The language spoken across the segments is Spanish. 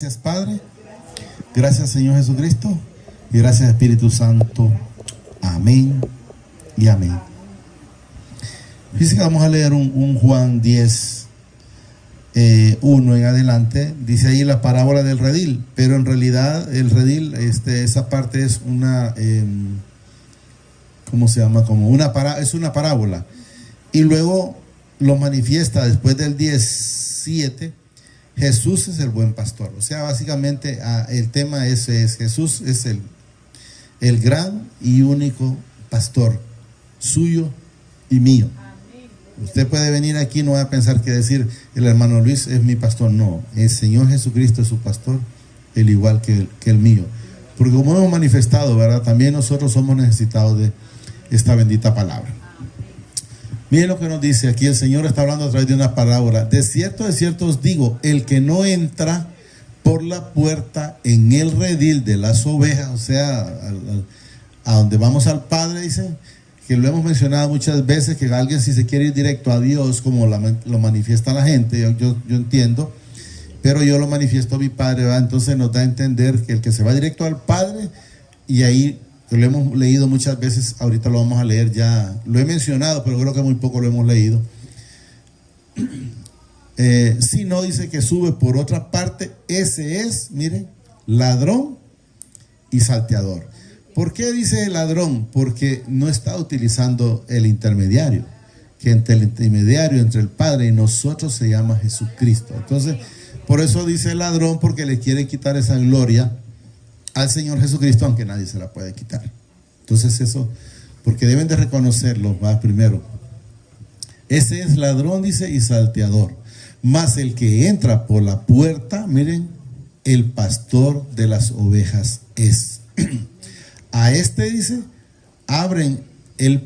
Gracias, Padre. Gracias, Señor Jesucristo. Y gracias, Espíritu Santo. Amén y amén. Fíjense que vamos a leer un Juan 10, 1 en adelante. Dice ahí la parábola del redil. Pero en realidad el redil, esa parte es una, ¿cómo se llama? Es una parábola. Y luego lo manifiesta después del 10:7. Jesús es el buen pastor. O sea, básicamente el tema ese es: Jesús es el gran y único pastor, suyo y mío. Amén. Usted puede venir aquí, no va a pensar que decir el hermano Luis es mi pastor. No, el Señor Jesucristo es su pastor, el igual que el mío. Porque como hemos manifestado, ¿verdad? También nosotros somos necesitados de esta bendita palabra. Miren lo que nos dice aquí. El Señor está hablando a través de una parábola. De cierto os digo, el que no entra por la puerta en el redil de las ovejas, o sea, a donde vamos al Padre, dice, que lo hemos mencionado muchas veces, que alguien si se quiere ir directo a Dios, como lo manifiesta la gente, yo entiendo, pero yo lo manifiesto a mi Padre, ¿verdad? Entonces nos da a entender que el que se va directo al Padre, y ahí que lo hemos leído muchas veces, ahorita lo vamos a leer ya, lo he mencionado, pero creo que muy poco lo hemos leído. Si no, dice que sube por otra parte, ese es, miren, ladrón y salteador. ¿Por qué dice ladrón? Porque no está utilizando el intermediario, que entre el intermediario, entre el Padre y nosotros se llama Jesucristo. Entonces, por eso dice ladrón, porque le quiere quitar esa gloria al Señor Jesucristo, aunque nadie se la puede quitar. Entonces eso, porque deben de reconocerlo, va primero. Ese es ladrón, dice, y salteador. Mas el que entra por la puerta, miren, el pastor de las ovejas es. A este, dice, abren el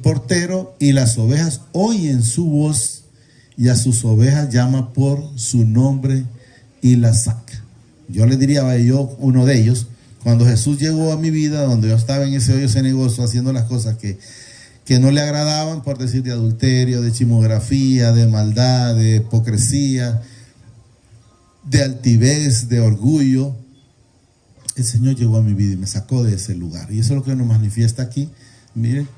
portero y las ovejas oyen su voz, y a sus ovejas llama por su nombre y las saca. Yo le diría a uno de ellos, cuando Jesús llegó a mi vida, donde yo estaba en ese hoyo cenagoso, haciendo las cosas que no le agradaban, por decir, de adulterio, de chismografía, de maldad, de hipocresía, de altivez, de orgullo, el Señor llegó a mi vida y me sacó de ese lugar. Y eso es lo que nos manifiesta aquí, miren.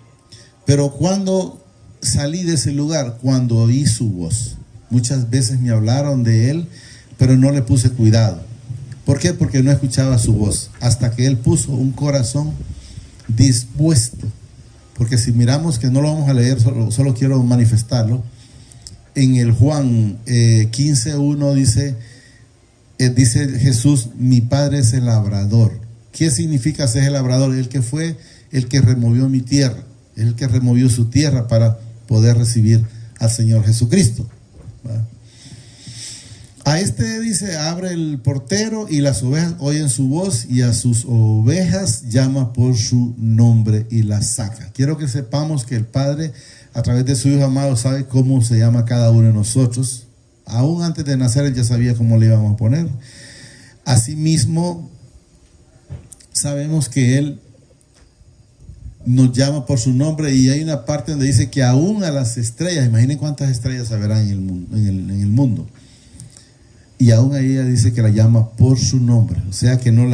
Pero cuando salí de ese lugar, cuando oí su voz, muchas veces me hablaron de Él, pero no le puse cuidado. ¿Por qué? Porque no escuchaba su voz, hasta que Él puso un corazón dispuesto. Porque si miramos, que no lo vamos a leer, solo quiero manifestarlo, en el Juan 15:1 dice Jesús, mi Padre es el labrador. ¿Qué significa ser el labrador? El que fue el que removió mi tierra, el que removió su tierra para poder recibir al Señor Jesucristo. ¿Va? A este, dice, abre el portero y las ovejas oyen su voz, y a sus ovejas llama por su nombre y las saca. Quiero que sepamos que el Padre, a través de su Hijo amado, sabe cómo se llama cada uno de nosotros. Aún antes de nacer, Él ya sabía cómo le íbamos a poner. Asimismo, sabemos que Él nos llama por su nombre, y hay una parte donde dice que aún a las estrellas, imaginen cuántas estrellas habrá en el mundo. Y aún ahí ella dice que la llama por su nombre. O sea que no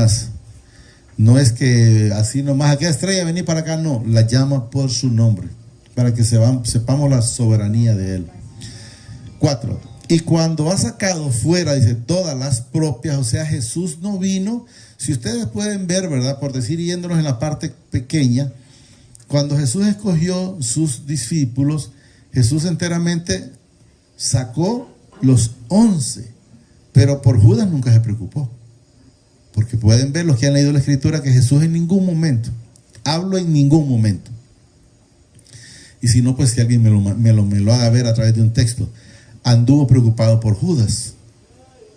es que así nomás, aquella estrella vení para acá, no, la llama por su nombre, para que sepamos la soberanía de Él. 4. Y cuando ha sacado fuera, dice, todas las propias, o sea, Jesús no vino, si ustedes pueden ver, ¿verdad? Por decir, yéndonos en la parte pequeña, cuando Jesús escogió sus discípulos, Jesús enteramente sacó los 11. Pero por Judas nunca se preocupó. Porque pueden ver los que han leído la Escritura que Jesús en ningún momento, hablo en ningún momento. Y si no, pues que alguien me lo haga ver a través de un texto. Anduvo preocupado por Judas.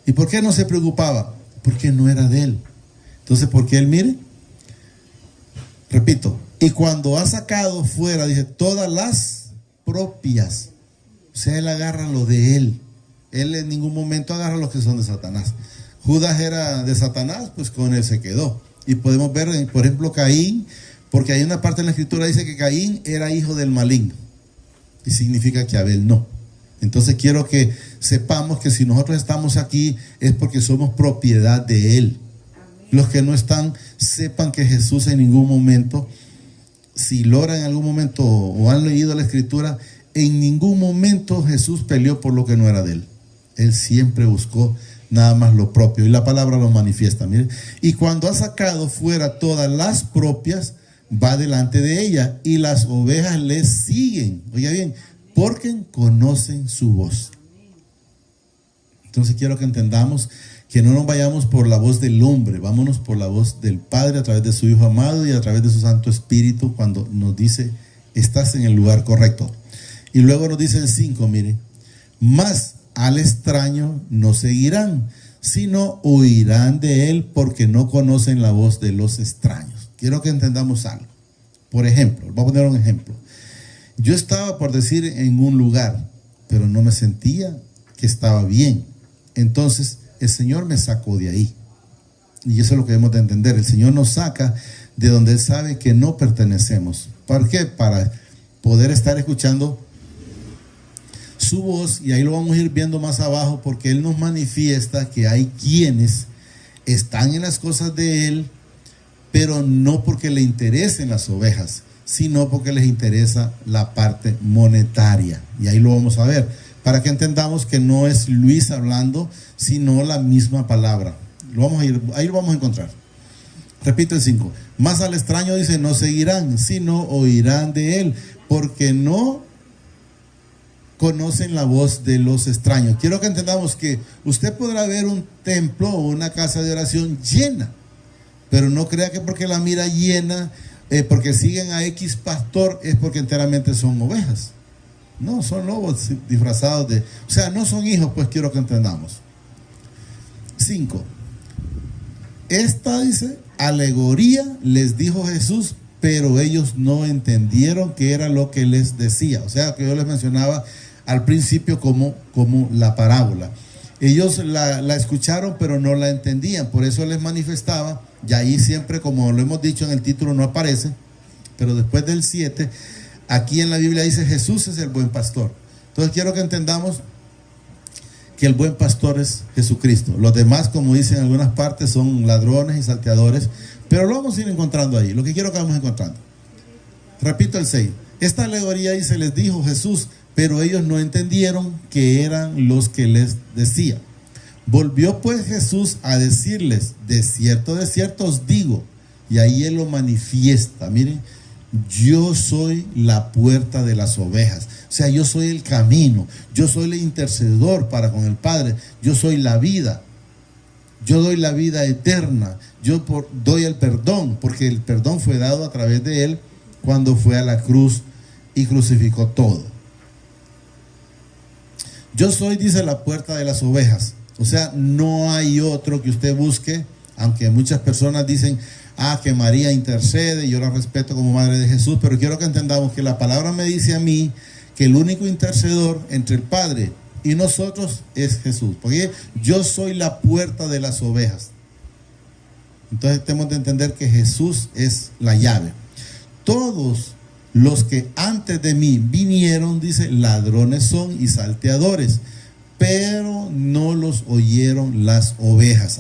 ¿Y por qué no se preocupaba? Porque no era de él. Entonces, porque él, mire, repito, y cuando ha sacado fuera, dice, todas las propias. O sea, él agarra lo de él. Él en ningún momento agarra los que son de Satanás. Judas era de Satanás, pues con él se quedó. Y podemos ver, por ejemplo, Caín, porque hay una parte en la Escritura que dice que Caín era hijo del maligno. Y significa que Abel no. Entonces quiero que sepamos que si nosotros estamos aquí es porque somos propiedad de Él. Los que no están, sepan que Jesús en ningún momento, si logran en algún momento o han leído la Escritura, en ningún momento Jesús peleó por lo que no era de Él. Él siempre buscó nada más lo propio, y la palabra lo manifiesta. Miren, y cuando ha sacado fuera todas las propias, va delante de ella, y las ovejas le siguen. Oiga bien, porque conocen su voz. Entonces quiero que entendamos que no nos vayamos por la voz del hombre, vámonos por la voz del Padre a través de su Hijo amado y a través de su Santo Espíritu, cuando nos dice, estás en el lugar correcto. Y luego nos dice el 5, miren, más al extraño no seguirán, sino huirán de él, porque no conocen la voz de los extraños. Quiero que entendamos algo. Por ejemplo, voy a poner un ejemplo. Yo estaba, por decir, en un lugar, pero no me sentía que estaba bien. Entonces, el Señor me sacó de ahí. Y eso es lo que debemos de entender. El Señor nos saca de donde Él sabe que no pertenecemos. ¿Para qué? Para poder estar escuchando su voz, y ahí lo vamos a ir viendo más abajo, porque Él nos manifiesta que hay quienes están en las cosas de Él, pero no porque le interesen las ovejas, sino porque les interesa la parte monetaria. Y ahí lo vamos a ver, para que entendamos que no es Luis hablando, sino la misma palabra. Ahí lo vamos a encontrar. Repito el 5. Más al extraño dice, no seguirán, sino oirán de él, porque no conocen la voz de los extraños. Quiero que entendamos que usted podrá ver un templo o una casa de oración llena, pero no crea que porque la mira llena, porque siguen a X pastor, es porque enteramente son ovejas. No, son lobos disfrazados de... O sea, no son hijos, pues quiero que entendamos. 5. Esta, dice, alegoría les dijo Jesús, pero ellos no entendieron qué era lo que les decía. O sea, que yo les mencionaba al principio como la parábola. Ellos la escucharon, pero no la entendían. Por eso les manifestaba, y ahí siempre, como lo hemos dicho en el título, no aparece, pero después del 7, aquí en la Biblia dice, Jesús es el buen pastor. Entonces quiero que entendamos que el buen pastor es Jesucristo. Los demás, como dicen en algunas partes, son ladrones y salteadores, pero lo vamos a ir encontrando ahí, lo que quiero que vamos encontrando. Repito el 6. Esta alegoría dice, les dijo Jesús, pero ellos no entendieron que eran los que les decía. Volvió pues Jesús a decirles, de cierto os digo, y ahí Él lo manifiesta. Miren, yo soy la puerta de las ovejas. O sea, yo soy el camino, yo soy el intercedor para con el Padre, yo soy la vida, yo doy la vida eterna, doy el perdón, porque el perdón fue dado a través de Él cuando fue a la cruz y crucificó todo. Yo soy, dice, la puerta de las ovejas. O sea, no hay otro que usted busque, aunque muchas personas dicen, que María intercede, yo la respeto como madre de Jesús, pero quiero que entendamos que la palabra me dice a mí que el único intercedor entre el Padre y nosotros es Jesús, porque yo soy la puerta de las ovejas. Entonces tenemos de entender que Jesús es la llave. Todos los que antes de mí vinieron, dice, ladrones son y salteadores, pero no los oyeron las ovejas.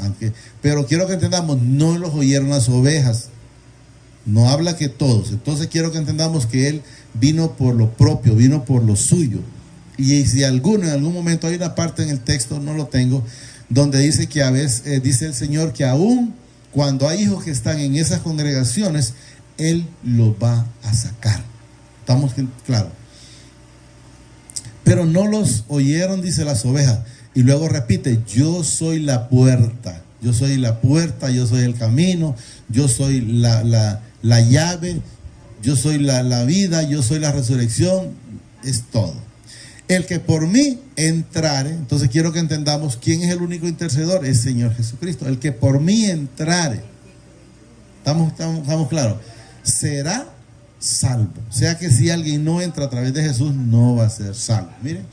Pero quiero que entendamos, no los oyeron las ovejas. No habla que todos. Entonces quiero que entendamos que Él vino por lo propio, vino por lo suyo. Y si en algún momento hay una parte en el texto, no lo tengo, donde dice que a veces, dice el Señor que aún cuando hay hijos que están en esas congregaciones, Él los va a sacar. ¿Estamos claros? Pero no los oyeron, dice, las ovejas. Y luego repite, yo soy la puerta. Yo soy la puerta, yo soy el camino, yo soy la llave, yo soy la vida, yo soy la resurrección. Es todo. El que por mí entrare, entonces quiero que entendamos quién es el único intercedor, es Señor Jesucristo. El que por mí entrare, ¿estamos claros? Será salvo. O sea que si alguien no entra a través de Jesús, no va a ser salvo. Miren,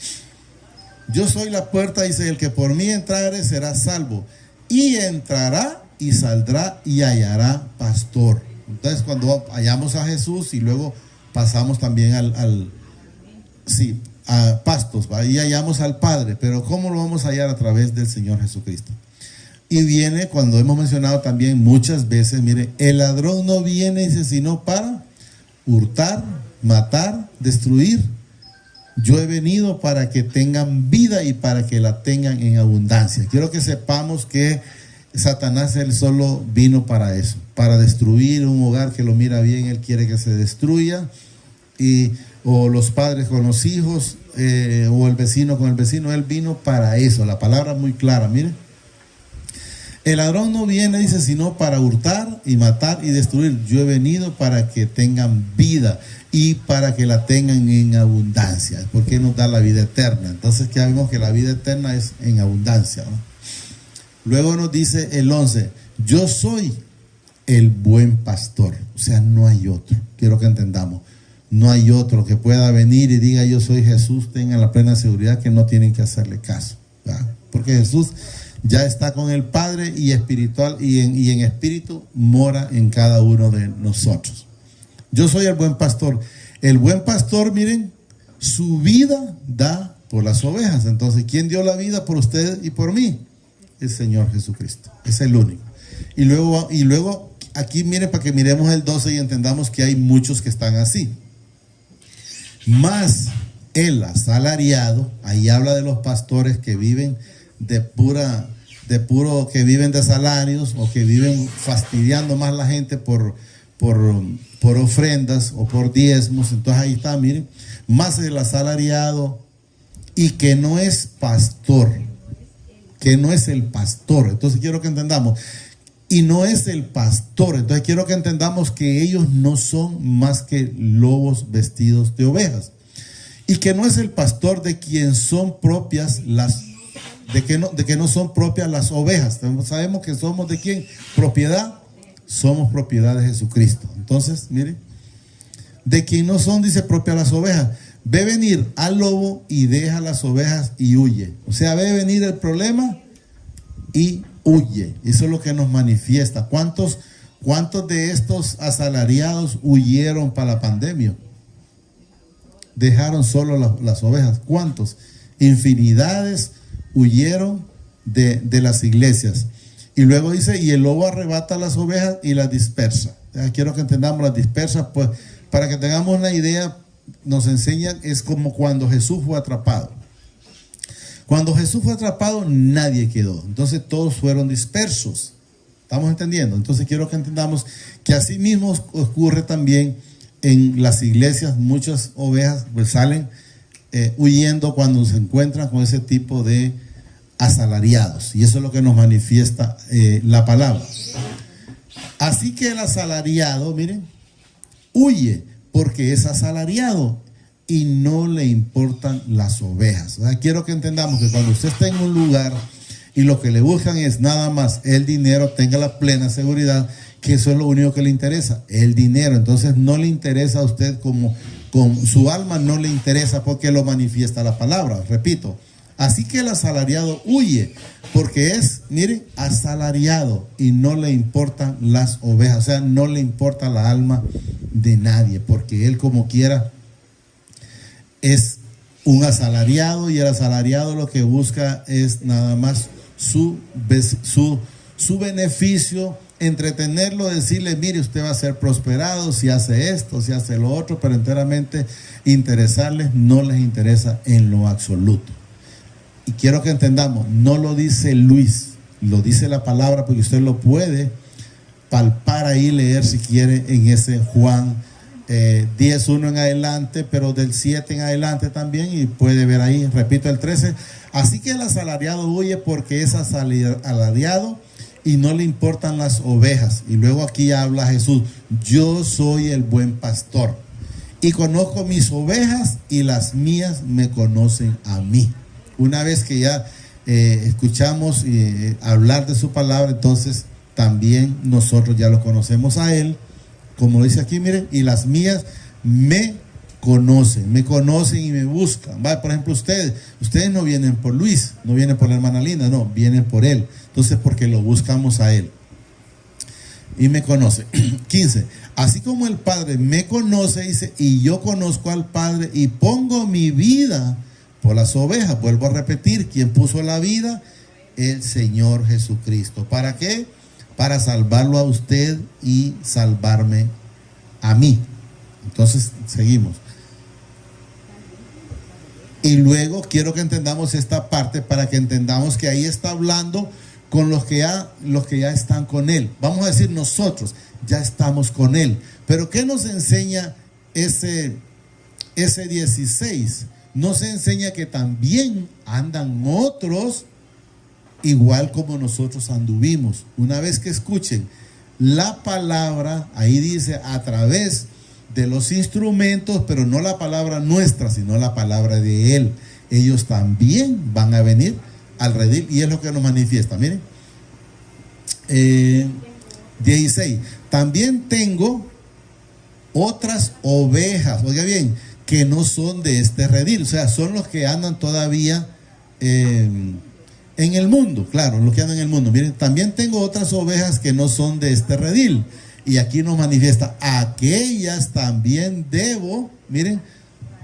yo soy la puerta, dice, el que por mí entrare será salvo, y entrará y saldrá y hallará pastor. Entonces cuando hallamos a Jesús y luego pasamos también sí, a pastos, ahí hallamos al Padre, pero ¿cómo lo vamos a hallar? A través del Señor Jesucristo. Y viene, cuando hemos mencionado también muchas veces, mire, el ladrón no viene, dice, sino para hurtar, matar, destruir. Yo he venido para que tengan vida y para que la tengan en abundancia. Quiero que sepamos que Satanás, él solo vino para eso, para destruir un hogar que lo mira bien, él quiere que se destruya, o los padres con los hijos, o el vecino con el vecino, él vino para eso. La palabra es muy clara, mire. El ladrón no viene, dice, sino para hurtar y matar y destruir. Yo he venido para que tengan vida y para que la tengan en abundancia, porque nos da la vida eterna. Entonces ya vimos que la vida eterna es en abundancia, ¿no? Luego nos dice el 11, yo soy el buen pastor. O sea, no hay otro. Quiero que entendamos. No hay otro que pueda venir y diga yo soy Jesús. Tengan la plena seguridad que no tienen que hacerle caso, ¿verdad? Porque Jesús ya está con el Padre y espiritual y en espíritu mora en cada uno de nosotros. Yo soy el buen pastor. El buen pastor, miren, su vida da por las ovejas. Entonces, ¿quién dio la vida por ustedes y por mí? El Señor Jesucristo. Es el único. Y luego aquí miren, para que miremos el 12 y entendamos que hay muchos que están así. Más el asalariado, ahí habla de los pastores que viven que viven de salarios, o que viven fastidiando más a la gente por ofrendas o por diezmos. Entonces ahí está, miren, más el asalariado y que no es pastor, que no es el pastor. Entonces quiero que entendamos, y no es el pastor. Entonces quiero que entendamos que ellos no son más que lobos vestidos de ovejas, y que no es el pastor de quien son propias de que no son propias las ovejas. Sabemos que somos de quién, propiedad, somos propiedad de Jesucristo. Entonces, mire, de quien no son, dice, propias las ovejas. Ve venir al lobo y deja las ovejas y huye. O sea, ve venir el problema y huye. Eso es lo que nos manifiesta. ¿Cuántos de estos asalariados huyeron para la pandemia? Dejaron solo las ovejas. ¿Cuántos? Infinidades huyeron de las iglesias. Y luego dice, y el lobo arrebata las ovejas y las dispersa. Quiero que entendamos, las dispersa, pues, para que tengamos una idea, nos enseñan, es como cuando Jesús fue atrapado. Cuando Jesús fue atrapado, nadie quedó. Entonces todos fueron dispersos. ¿Estamos entendiendo? Entonces quiero que entendamos que así mismo ocurre también en las iglesias. Muchas ovejas pues salen huyendo cuando se encuentran con ese tipo de asalariados. Y eso es lo que nos manifiesta la palabra. Así que el asalariado, miren, huye porque es asalariado y no le importan las ovejas. O sea, quiero que entendamos que cuando usted está en un lugar y lo que le buscan es nada más el dinero, tenga la plena seguridad que eso es lo único que le interesa, el dinero. Entonces no le interesa a usted como con su alma, no le interesa, porque lo manifiesta la palabra. Repito, así que el asalariado huye porque es, miren, asalariado y no le importan las ovejas. O sea, no le importa la alma de nadie, porque él como quiera es un asalariado, y el asalariado lo que busca es nada más su beneficio, entretenerlo, decirle, mire, usted va a ser prosperado si hace esto, si hace lo otro, pero enteramente interesarles no les interesa en lo absoluto. Y quiero que entendamos, no lo dice Luis, lo dice la palabra, porque usted lo puede palpar ahí, leer si quiere en ese Juan 10:1 en adelante, pero del 7 en adelante también, y puede ver ahí, repito, el 13. Así que el asalariado huye porque es asalariado y no le importan las ovejas. Y luego aquí habla Jesús, yo soy el buen pastor y conozco mis ovejas y las mías me conocen a mí. Una vez que ya escuchamos hablar de su palabra, entonces también nosotros ya lo conocemos a él, como dice aquí, miren, y las mías me conocen y me buscan. ¿Vale? Por ejemplo, ustedes no vienen por Luis, no vienen por la hermana Linda, no, vienen por él. Entonces, porque lo buscamos a él. y me conoce. 15. Así como el Padre me conoce, dice, y yo conozco al Padre y pongo mi vida por las ovejas. Vuelvo a repetir, ¿quién puso la vida? El Señor Jesucristo. ¿Para qué? Para salvarlo a usted y salvarme a mí. Entonces, seguimos. Y luego quiero que entendamos esta parte para que entendamos que ahí está hablando con los que ya están con Él. Vamos a decir nosotros, ya estamos con Él. Pero ¿qué nos enseña ese 16? Nos enseña que también andan otros igual como nosotros anduvimos. Una vez que escuchen la palabra, ahí dice a través de los instrumentos, pero no la palabra nuestra, sino la palabra de Él. Ellos también van a venir al redil y es lo que nos manifiesta. Miren, 16. También tengo otras ovejas, oiga bien, que no son de este redil, o sea, son los que andan todavía en el mundo, claro, los que andan en el mundo. Miren, también tengo otras ovejas que no son de este redil. Y aquí nos manifiesta, aquellas también debo, miren,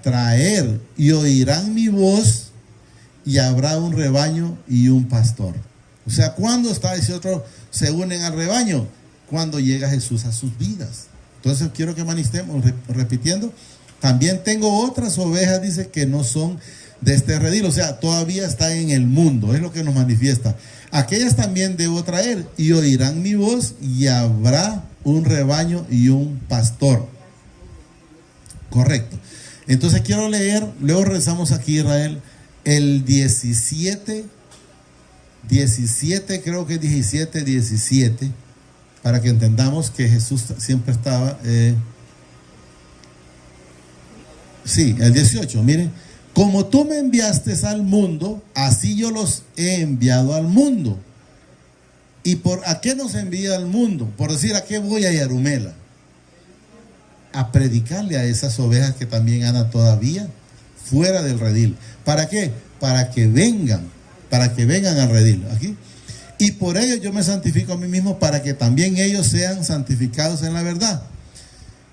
traer, y oirán mi voz, y habrá un rebaño y un pastor. O sea, ¿cuándo está ese otro? Se unen al rebaño, cuando llega Jesús a sus vidas. Entonces quiero que manifestemos, repitiendo, también tengo otras ovejas, dice, que no son de este redil, o sea, todavía está en el mundo, es lo que nos manifiesta. Aquellas también debo traer, y oirán mi voz, y habrá un rebaño y un pastor. Correcto. Entonces quiero leer, luego regresamos aquí, Israel, el 17, creo que 17, para que entendamos que Jesús siempre estaba, sí, el 18, miren, como tú me enviaste al mundo, así yo los he enviado al mundo. ¿Y a qué nos envía al mundo? Por decir, ¿a qué voy a Yarumela? A predicarle a esas ovejas que también andan todavía fuera del redil. ¿Para qué? Para que vengan al redil. Aquí. Y por ello yo me santifico a mí mismo, para que también ellos sean santificados en la verdad.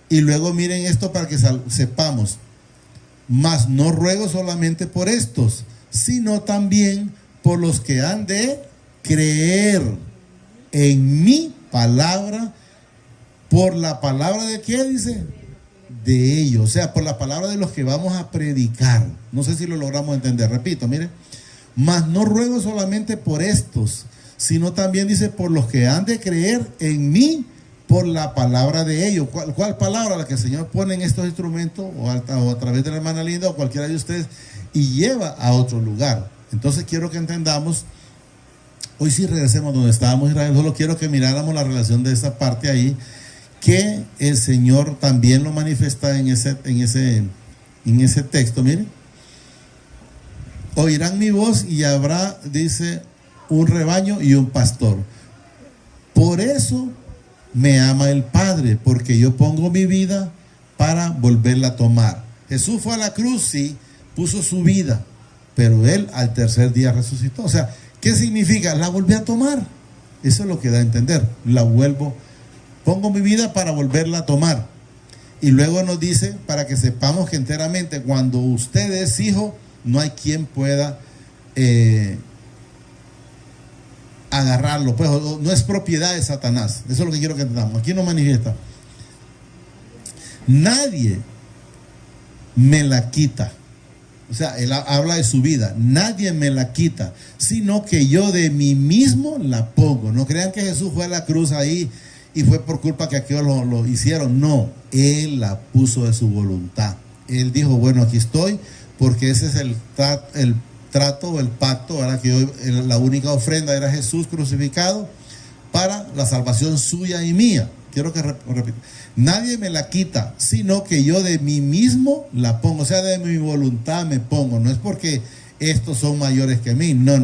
Y luego miren esto para que sepamos. Mas no ruego solamente por estos, sino también por los que han de creer en mi palabra. ¿Por la palabra de qué dice? De ellos, o sea, por la palabra de los que vamos a predicar. No sé si lo logramos entender, repito, miren. Mas no ruego solamente por estos, sino también dice por los que han de creer en mí, por la palabra de ellos. ¿Cuál palabra? La que el Señor pone en estos instrumentos, o a través de la hermana Linda, o cualquiera de ustedes, y lleva a otro lugar. Entonces quiero que entendamos, hoy sí regresemos donde estábamos, Israel. Solo quiero que miráramos la relación de esa parte ahí, que el Señor también lo manifiesta en ese texto. Miren, oirán mi voz, y habrá, dice, un rebaño y un pastor. Por eso me ama el Padre, porque yo pongo mi vida para volverla a tomar. Jesús fue a la cruz, sí, puso su vida, pero Él al tercer día resucitó. O sea, ¿qué significa? La volví a tomar. Eso es lo que da a entender. Pongo mi vida para volverla a tomar. Y luego nos dice, para que sepamos que enteramente, cuando usted es hijo, no hay quien pueda agarrarlo, pues no es propiedad de Satanás. Eso es lo que quiero que entendamos. Aquí no manifiesta. Nadie me la quita. O sea, él habla de su vida. Nadie me la quita, sino que yo de mí mismo la pongo. No crean que Jesús fue a la cruz ahí y fue por culpa que aquellos lo hicieron. No, Él la puso de su voluntad. Él dijo, bueno, aquí estoy, porque ese es el trato o el pacto, ¿verdad? Que la única ofrenda era Jesús crucificado para la salvación suya y mía. Quiero que repita. Nadie me la quita, sino que yo de mí mismo la pongo. O sea, de mi voluntad me pongo. No es porque estos son mayores que mí. No.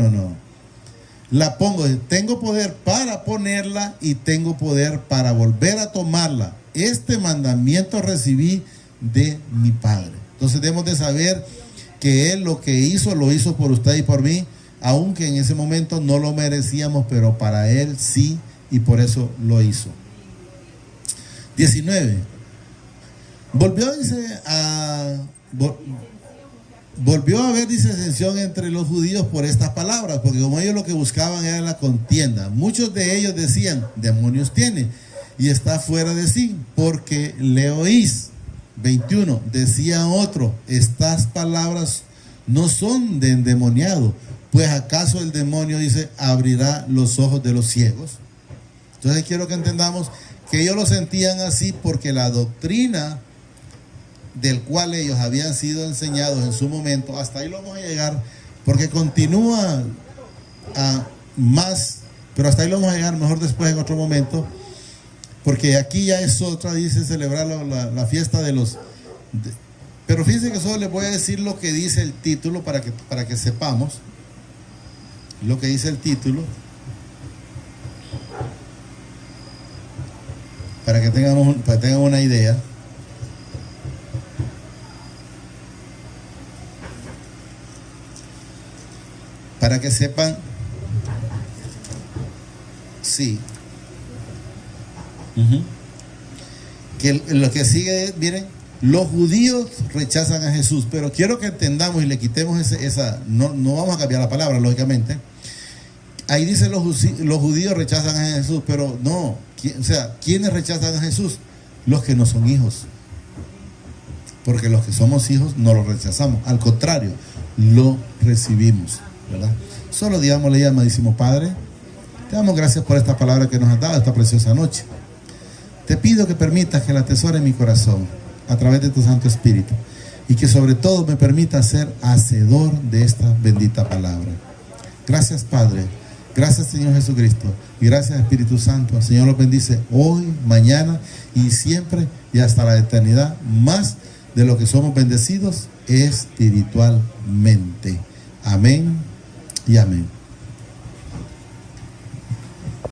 La pongo. Tengo poder para ponerla y tengo poder para volver a tomarla. Este mandamiento recibí de mi Padre. Entonces debemos de saber que Él lo que hizo, lo hizo por usted y por mí, aunque en ese momento no lo merecíamos, pero para Él sí, y por eso lo hizo. 19. Volvió a haber disensión entre los judíos por estas palabras, porque como ellos lo que buscaban era la contienda. Muchos de ellos decían, demonios tiene y está fuera de sí, porque le oís. 21. Decía otro, estas palabras no son de endemoniado, pues acaso el demonio, dice, abrirá los ojos de los ciegos. Entonces quiero que entendamos que ellos lo sentían así porque la doctrina del cual ellos habían sido enseñados en su momento, hasta ahí lo vamos a llegar, porque continúa más, pero hasta ahí lo vamos a llegar mejor después en otro momento, porque aquí ya es otra, dice celebrar la fiesta de los... pero fíjense que solo les voy a decir lo que dice el título para que sepamos lo que dice el título, para que tengan una idea. Para que sepan, sí, que lo que sigue, miren, los judíos rechazan a Jesús, pero quiero que entendamos y le quitemos no vamos a cambiar la palabra, lógicamente. Ahí dice los judíos rechazan a Jesús, pero no, o sea, ¿quiénes rechazan a Jesús? Los que no son hijos, porque los que somos hijos no lo rechazamos, al contrario, lo recibimos, ¿verdad? Solo digámosle, amadísimo Padre, te damos gracias por esta palabra que nos has dado esta preciosa noche. Te pido que permitas que la atesore en mi corazón a través de tu Santo Espíritu y que sobre todo me permita ser hacedor de esta bendita palabra. Gracias, Padre. Gracias, Señor Jesucristo. Y gracias, Espíritu Santo. El Señor los bendice hoy, mañana y siempre y hasta la eternidad, más de lo que somos bendecidos espiritualmente. Amén y amén.